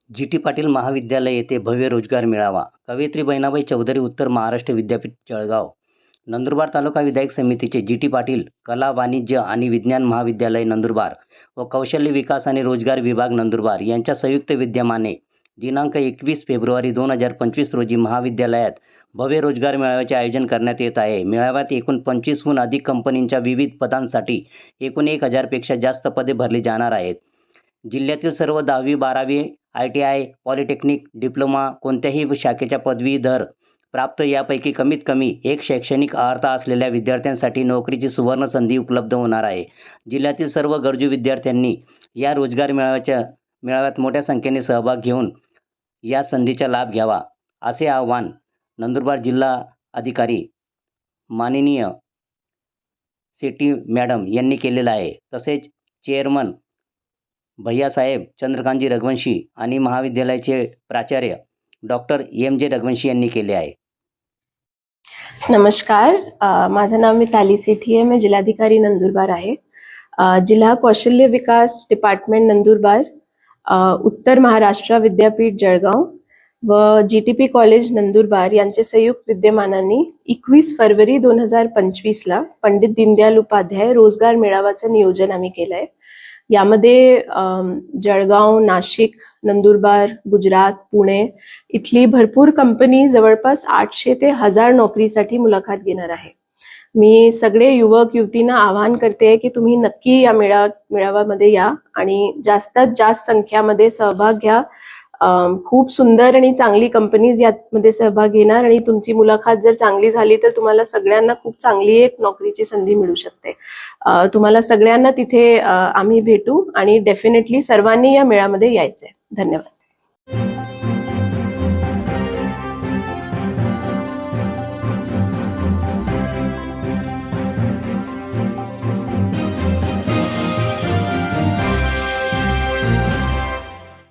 GT. Patil महाविद्यालय येथे भव्य रोजगार मेळावा. कवयित्री बहिणाबाई चौधरी उत्तर महाराष्ट्र विद्यापीठ जळगाव. नंदुरबार तालुका विधायक समितीचे जी.टी. पाटील कला, वाणिज्य आणि विज्ञान महाविद्यालय नंदुरबार व कौशल्य विकास आणि रोजगार विभाग नंदुरबार यांच्या संयुक्त विद्यमाने दिनांक 21 फेब्रुवारी 2025 रोजी महाविद्यालयात भव्य रोजगार मेळाव्याचे आयोजन करण्यात येत आहे. मेळाव्यात एकूण 25हून अधिक कंपनींच्या विविध पदांसाठी एकूण 1000 पेक्षा जास्त पदे भरली जाणार आहेत. जिल्ह्यातील सर्व 10वी, 12वी, ITI, पॉलिटेक्निक, डिप्लोमा कोणत्याही शाखेच्या पदवीधर प्राप्त यापैकी कमीत कमी एक शैक्षणिक अर्हता असलेल्या विद्यार्थ्यांसाठी नोकरीची सुवर्ण संधी उपलब्ध होणार आहे. जिल्ह्यातील सर्व गरजू विद्यार्थ्यांनी या रोजगार मेळाव्यात मोठ्या संख्येने सहभाग घेऊन या संधीचा लाभ घ्यावा, असे आवाहन नंदुरबार जिल्हा अधिकारी माननीय सेठी मॅडम यांनी केलेलं आहे. तसेच चेअरमन भैयासाहेब चंद्रकांतजी रघुवंशी आणि महाविद्यालयाचे प्राचार्य डॉक्टर MJ रघुवंशी यांनी केले आहे. नमस्कार, माझं नाव मिताली सेठी आहे. मैं जिल्हाधिकारी नंदुरबार आहे. जिल्हा कौशल्य विकास डिपार्टमेंट नंदुरबार, उत्तर महाराष्ट्र विद्यापीठ जळगाव व GTP कॉलेज नंदुरबार यांचे संयुक्त विद्यमानाने 21 फरवरी 2025 ला पंडित दीनदयाल उपाध्याय रोजगार मेळाव्याचं नियोजन आम्ही केलंय. यामध्ये जळगाव, नाशिक, नंदुरबार, गुजरात, पुणे इथली भरपूर कंपनी जवळपास 800 ते 1000 नोकरीसाठी मुलाखत घेणार आहे. मी सगळे युवक युवतींना आवाहन करते की तुम्ही नक्की या मेळाव्यामध्ये या आणि जास्तीत जास्त संख्यामध्ये सहभाग घ्या. खूप सुंदर आणि चांगली कंपनीज यामध्ये सहभाग घेणार आणि तुमची मुलाखत जर चांगली झाली तर तुम्हाला सगळ्यांना खूप चांगली एक नोकरीची संधी मिळू शकते. तुम्हाला सगळ्यांना तिथे आम्ही भेटू आणि डेफिनेटली सर्वांनी या मेळाव्यामध्ये यायचंय. धन्यवाद.